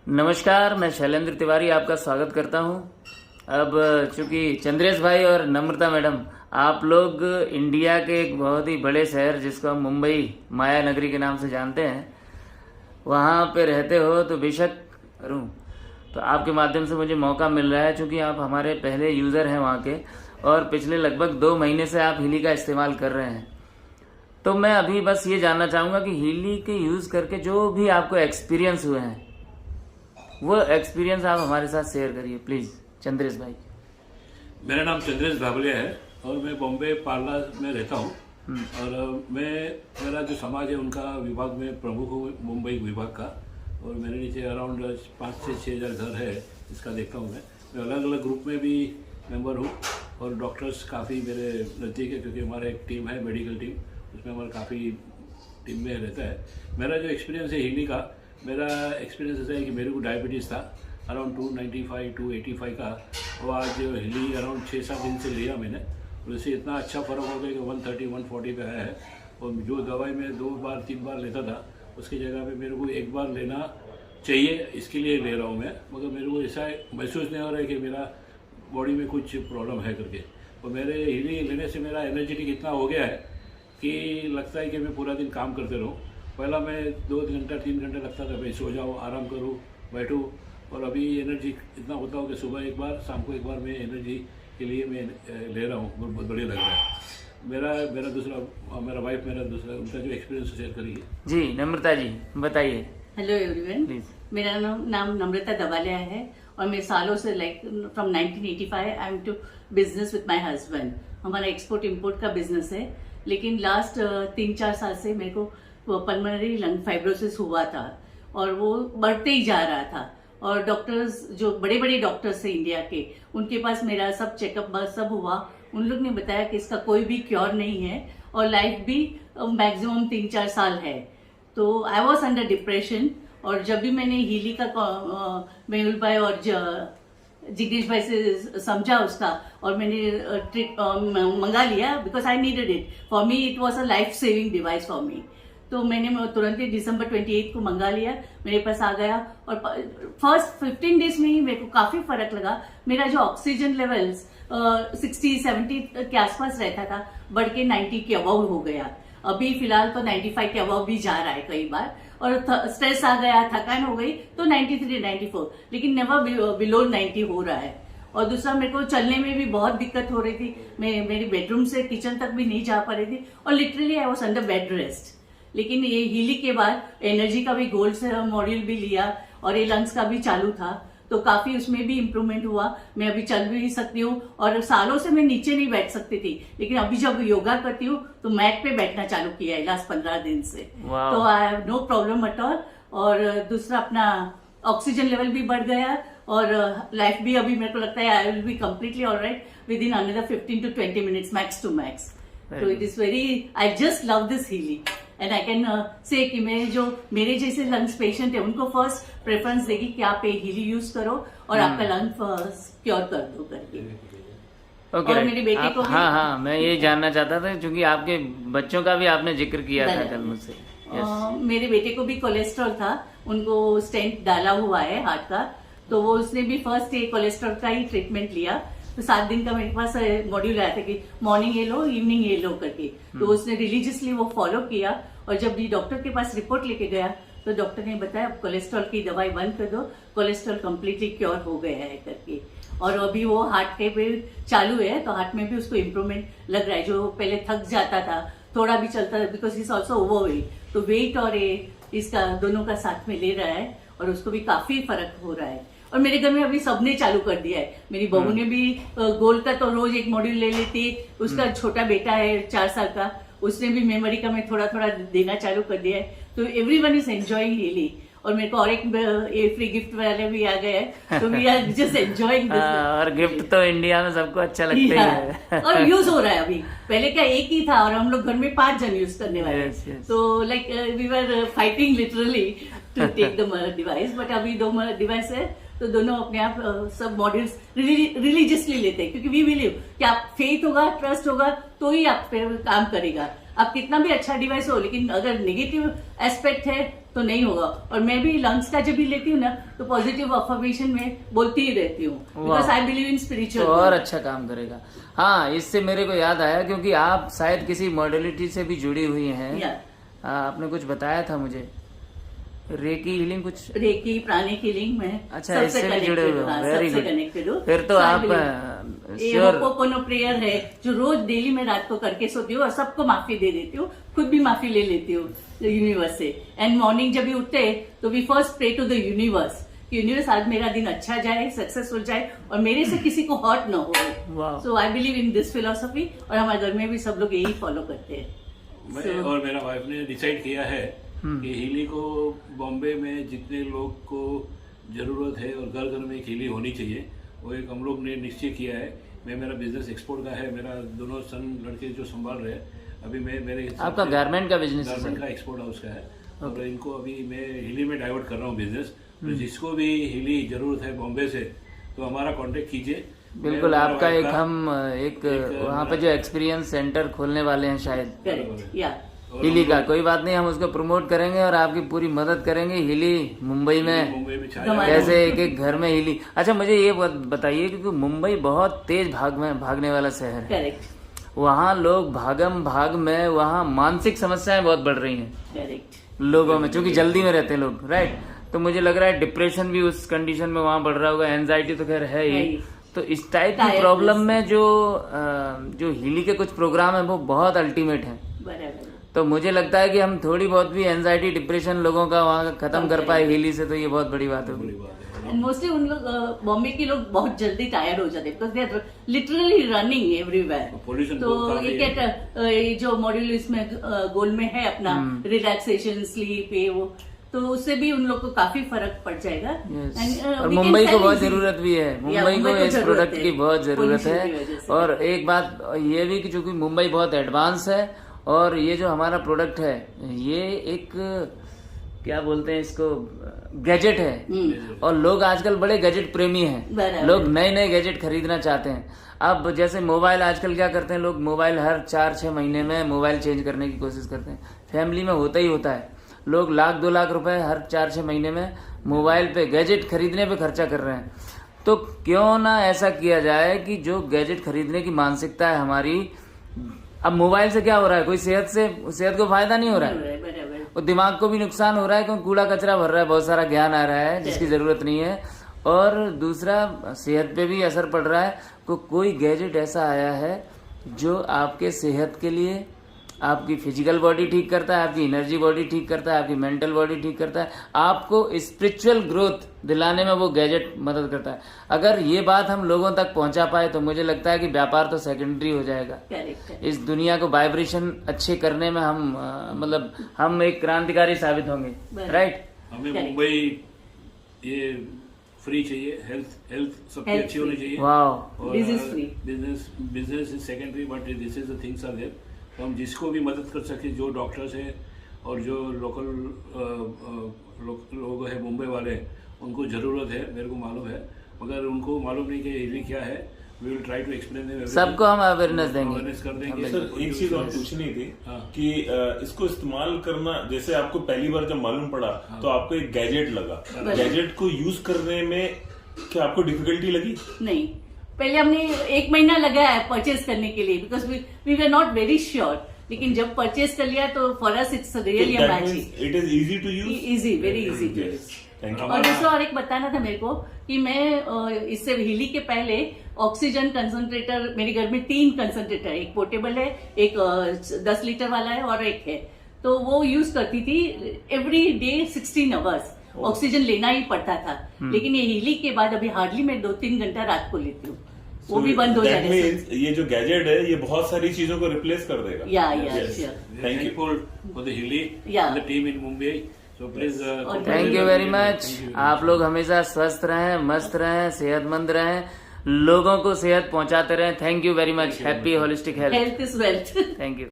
नमस्कार, मैं शैलेंद्र तिवारी आपका स्वागत करता हूं। अब चूंकि चंद्रेश भाई और नम्रता मैडम, आप लोग इंडिया के एक बहुत ही बड़े शहर जिसको हम मुंबई माया नगरी के नाम से जानते हैं, वहां पे रहते हो, तो बेशक करूं तो आपके माध्यम से मुझे मौका मिल रहा है, चूंकि आप हमारे पहले यूज़र हैं वहाँ के और पिछले लगभग 2 महीने से आप हीली का इस्तेमाल कर रहे हैं। तो मैं अभी बस ये जानना चाहूँगा कि हीली के यूज़ करके जो भी आपको एक्सपीरियंस हुए हैं, वो एक्सपीरियंस आप हमारे साथ शेयर करिए प्लीज़। चंद्रेश भाई। मेरा नाम चंद्रेश बाबलिया है और मैं बॉम्बे पार्ला में रहता हूँ। और मेरा जो समाज है उनका विभाग में प्रमुख हूँ, मुंबई विभाग का। और मेरे नीचे अराउंड 5 से 6 हज़ार घर है, इसका देखता हूँ मैं अलग अलग ग्रुप में भी मेंबर हूँ। और डॉक्टर्स काफ़ी मेरे नज़दीक है, क्योंकि हमारा एक टीम है, मेडिकल टीम, उसमें हमारा काफ़ी टीम में रहता है। मेरा जो एक्सपीरियंस है हीली का, मेरा एक्सपीरियंस ऐसा है कि मेरे को डायबिटीज़ था अराउंड 295 285 का, और आज हीली अराउंड 6-7 दिन से लिया मैंने, और इससे इतना अच्छा फ़र्क हो गया कि 130 140 पे आया है। और जो दवाई मैं 2 बार 3 बार लेता था, उसकी जगह पे मेरे को 1 बार लेना चाहिए, इसके लिए ले रहा हूँ मैं। मगर मेरे को ऐसा महसूस नहीं हो रहा है कि मेरा बॉडी में कुछ प्रॉब्लम है करके। और मेरे हीली लेने से मेरा एनर्जेटिक इतना हो गया है कि लगता है कि मैं पूरा दिन काम करते रहूँ। पहला मैं 2 घंटा 3 घंटे लगता था, मैं सो जाऊँ, आराम करूँ, बैठूँ। और अभी एनर्जी इतना होता हो कि सुबह 1 बार, शाम को 1 बार मैं एनर्जी के लिए मैं ले रहा हूँ। बहुत बढ़िया लग रहा है। मेरा वाइफ उनका जो एक्सपीरियंस शेयर करिए। जी नम्रता जी बताइए। Hello everyone, please. मेरा नाम नम्रता दबालिया है और मैं सालों से from 1985 I am to business with my husband. हमारा एक्सपोर्ट इंपोर्ट का बिजनेस है, लेकिन लास्ट 3-4 साल से मेरे को पल्मोनरी लंग फाइब्रोसिस हुआ था और वो बढ़ते ही जा रहा था। और डॉक्टर्स, जो बड़े बड़े डॉक्टर्स हैं इंडिया के, उनके पास मेरा सब चेकअप सब हुआ। उन लोग ने बताया कि इसका कोई भी क्योर नहीं है और लाइफ भी मैक्सिमम 3-4 साल है। तो आई वॉज अंडर डिप्रेशन, और जब भी मैंने हीली का मेहुल भाई और जिग्नेश भाई से समझा उसका, और मैंने ट्रिक मंगा लिया, because I needed it. For me it was a life saving device for me. तो मैंने तुरंत ही December 28 को मंगा लिया, मेरे पास आ गया। और फर्स्ट 15 डेज में ही मेरे को काफी फर्क लगा। मेरा जो ऑक्सीजन लेवल्स 60-70 के आसपास रहता था, बढ़ के 90 के अबव हो गया। अभी फिलहाल तो 95 के अबव भी जा रहा है कई बार। और स्ट्रेस आ गया, थकान हो गई तो 93-94, लेकिन नेवर बिलो 90 हो रहा है। और दूसरा, मेरे को चलने में भी बहुत दिक्कत हो रही थी। मैं मेरी बेडरूम से किचन तक भी नहीं जा पा रही थी, और literally I was under bed rest. लेकिन ये हीली के बाद एनर्जी का भी गोल्ड से मॉड्यूल भी लिया, और ये लंग्स का भी चालू था, तो काफी उसमें भी इम्प्रूवमेंट हुआ। मैं अभी चल भी सकती हूँ, और सालों से मैं नीचे नहीं बैठ सकती थी, लेकिन अभी जब योगा करती हूँ तो मैट पे बैठना चालू किया है लास्ट 15 दिन से। तो I have no problem at all. और दूसरा, अपना ऑक्सीजन लेवल भी बढ़ गया, और लाइफ भी अभी मेरे को लगता है I will be completely alright within another 15 to 20 minutes max to max. तो it is very, I just love this healing, and I can say कि मेरे जैसे लंग्स पेशेंट है, उनको फर्स्ट प्रेफरेंस देगी कि आप हीली यूज करो और आपका लंग क्योर कर दो करके। ओके। और मेरे बेटे को भी, हाँ, मैं ये जानना चाहता था, क्योंकि आपके बच्चों का भी आपने जिक्र किया था कल मुझसे। मेरे बेटे को भी कोलेस्ट्रॉल था, उनको स्टेंट डाला हुआ है हार्ट का। तो वो उसने भी फर्स्ट डे कोलेस्ट्रॉल का ही ट्रीटमेंट लिया। तो 7 दिन का मेरे पास मॉड्यूल आया था कि मॉर्निंग ये लो, इवनिंग ये लो करके। तो उसने रिलीजियसली वो फॉलो किया, और जब भी डॉक्टर के पास रिपोर्ट लेके गया तो डॉक्टर ने बताया अब कोलेस्ट्रॉल की दवाई बंद कर दो, कोलेस्ट्रॉल कम्प्लीटली क्योर हो गया है करके। और अभी वो हार्ट के पे चालू है, तो हार्ट में भी उसको इम्प्रूवमेंट लग रहा है। जो पहले थक जाता था, थोड़ा भी चलता था, बिकॉज इज ऑल्सो ओवरवेट, तो वेट और इसका दोनों का साथ में ले रहा है, और उसको भी काफी फर्क हो रहा है। और मेरे घर में अभी सबने चालू कर दिया है। मेरी बहू ने भी गोल्ड का तो रोज 1 मॉड्यूल ले लेती है। उसका छोटा बेटा है 4 साल का, उसने भी मेमोरी का में थोड़ा थोड़ा देना चालू कर दिया है। तो एवरीवन इज एंजॉइंग हीली। और मेरे को और एक फ्री गिफ्ट वाले भी आ गए हैं, तो we are just enjoying this. और गिफ्ट तो इंडिया में सबको अच्छा लगता ही है। और यूज हो रहा है अभी, पहले क्या एक ही था, और हम लोग घर में 5 जन यूज करने वाले। तो like we were fighting literally to take the device, but अभी 2 डिवाइस है, तो दोनों अपने आप सब मॉड्यूल्स रिलीजियसली लेते हैं, क्योंकि वी बिलीव कि आप फेथ होगा, ट्रस्ट होगा, तो ही आप पे काम करेगा। आप कितना भी अच्छा डिवाइस हो, लेकिन अगर नेगेटिव एस्पेक्ट है तो नहीं होगा। और मैं भी लंग्स का जब भी लेती हूँ ना, तो पॉजिटिव अफर्मेशन में बोलती ही रहती हूँ, because I believe in spiritual. तो और अच्छा काम करेगा। हाँ, इससे मेरे को याद आया, क्योंकि आप शायद किसी मॉडलिटी से भी जुड़ी हुई हैं। आपने कुछ बताया था मुझे, रेकी हीलिंग, कुछ रेकी प्राणिक हीलिंग में अच्छा, इससे भी जुड़े हुए हो। Very good. कनेक्टेड हो फिर तो आप श्योर। होपोपोनो प्रेयर है जो रोज डेली में रात को करके सोती हूँ और सबको माफी दे देती हूँ, खुद भी माफी ले लेती हूँ यूनिवर्स से। एंड मॉर्निंग जब भी उठते तो we first pray to the universe, universe आज मेरा दिन अच्छा जाए, सक्सेसफुल जाए और मेरे से किसी को हर्ट न हो। So I believe in this philosophy, और हमारे घर में भी सब लोग यही फॉलो करते हैं। मैं और मेरा वाइफ ने डिसाइड किया है कि हीली को बॉम्बे में जितने लोग को जरूरत है और घर घर में एक हीली होनी चाहिए, वो एक हम लोग ने निश्चय किया है। मैं, मेरा बिजनेस एक्सपोर्ट का है, मेरा दोनों सन लड़के जो संभाल रहे हैं अभी। मैं मेरे आपका गारमेंट का बिजनेस है? गारमेंट का एक्सपोर्ट हाउस का है। और इनको अभी मैं हीली में डाइवर्ट कर रहा हूँ बिजनेस। तो जिसको भी हीली जरूरत है बॉम्बे से, तो हमारा कांटेक्ट कीजिए। बिल्कुल, आपका एक हम एक वहाँ पे जो एक्सपीरियंस सेंटर खोलने वाले हैं शायद हिली का, कोई बात नहीं, हम उसको प्रमोट करेंगे और आपकी पूरी मदद करेंगे। हिली मुंबई में कैसे एक एक घर में हिली। अच्छा, मुझे ये बताइए, क्योंकि मुंबई बहुत तेज भागने वाला शहर है। करेक्ट। वहाँ लोग भागम भाग में, वहाँ मानसिक समस्याएं बहुत बढ़ रही हैं। करेक्ट। लोगों में, क्योंकि जल्दी में रहते हैं लोग, राइट। तो मुझे लग रहा है डिप्रेशन भी उस कंडीशन में वहाँ बढ़ रहा होगा, एंजाइटी तो खैर है ही। तो इस टाइप की प्रॉब्लम में जो हिली के कुछ प्रोग्राम है वो बहुत अल्टीमेट है। तो मुझे लगता है कि हम थोड़ी बहुत भी एंजाइटी डिप्रेशन लोगों का वहाँ खत्म कर पाए हिली से, तो ये बहुत बड़ी बात होगी। मोस्टली उन लोग बॉम्बे के लोग बहुत जल्दी टायर्ड हो जाते हैं, because they are literally running everywhere. तो ये जो मॉड्यूल इसमें गोल में है अपना रिलैक्सेशन, स्लीप, ये वो, तो उससे भी उन लोग को काफी फर्क पड़ जाएगा। और मुंबई को बहुत जरूरत भी है, मुंबई को इस प्रोडक्ट की बहुत जरूरत है। और एक बात ये भी कि चूंकि मुंबई बहुत एडवांस है, और ये जो हमारा प्रोडक्ट है ये एक क्या बोलते हैं इसको, गैजेट है। और लोग आजकल बड़े गैजेट प्रेमी हैं, लोग नए नए गैजेट खरीदना चाहते हैं। अब जैसे मोबाइल आजकल क्या करते हैं लोग, मोबाइल हर 4-6 महीने में मोबाइल चेंज करने की कोशिश करते हैं। फैमिली में होता ही होता है, लोग 1-2 लाख रुपए हर 4-6 महीने में मोबाइल पे गैजेट खरीदने पे खर्चा कर रहे हैं। तो क्यों ना ऐसा किया जाए कि जो गैजेट खरीदने की मानसिकता है हमारी, अब मोबाइल से क्या हो रहा है, कोई सेहत को फायदा नहीं हो रहा है, और दिमाग को भी नुकसान हो रहा है, क्योंकि कूड़ा कचरा भर रहा है, बहुत सारा ज्ञान आ रहा है जिसकी जरूरत नहीं है। और दूसरा, सेहत पे भी असर पड़ रहा है। कोई गैजेट ऐसा आया है जो आपके सेहत के लिए, आपकी फिजिकल बॉडी ठीक करता है, आपकी एनर्जी बॉडी ठीक करता है, आपकी मेंटल बॉडी ठीक करता है, आपको स्पिरिचुअल ग्रोथ दिलाने में वो गैजेट मदद करता है। अगर ये बात हम लोगों तक पहुंचा पाए तो मुझे लगता है कि व्यापार तो सेकेंडरी हो जाएगा। इस दुनिया को वाइब्रेशन अच्छे करने में हम एक क्रांतिकारी साबित होंगे, राइट। हमें मुंबई ये फ्री चाहिए, हेल्थ सबकी अच्छी होनी चाहिए। वाह, business is secondary, but this is the things are there. तो हम जिसको भी मदद कर सके, जो डॉक्टर्स हैं और जो लोकल लोग हैं मुंबई वाले, उनको ज़रूरत है, मेरे को मालूम है, मगर उनको मालूम नहीं कि हिली क्या है। We will try to explain them, सबको हम अवेयरनेस देंगे, अवेयरनेस कर देंगे। सर, एक चीज और पूछनी थी कि इसको इस्तेमाल करना, जैसे आपको पहली बार जब मालूम पड़ा तो आपको एक गैजेट लगा, गैजेट को यूज करने में क्या आपको डिफिकल्टी लगी? नहीं, पहले हमने 1 महीना लगाया परचेज करने के लिए, because we were not very sure. लेकिन जब परचेज कर लिया तो for us it's really magic. It is easy to use, easy, very easy to use. और दूसरा और एक बताना था मेरे को कि मैं इससे हिली के पहले ऑक्सीजन कंसंट्रेटर, मेरे घर में 3 कंसंट्रेटर, एक पोर्टेबल है, एक 10 लीटर वाला है और एक है, तो वो यूज करती थी एवरी डे 16 आवर्स। ऑक्सीजन लेना ही पड़ता था। लेकिन ये हिली के बाद अभी हार्डली मैं 2-3 घंटा रात को लेती हूँ, वो भी बंद हो जाएगा। ये जो गैजेट है ये बहुत सारी चीजों को रिप्लेस कर देगा। Thank you for the hilly, the team in Mumbai. So please thank you very much. आप लोग हमेशा स्वस्थ रहें, मस्त रहें, सेहतमंद रहें, लोगों को सेहत पहुंचाते रहें। Thank you very much. Happy holistic health. Health is wealth. Thank you.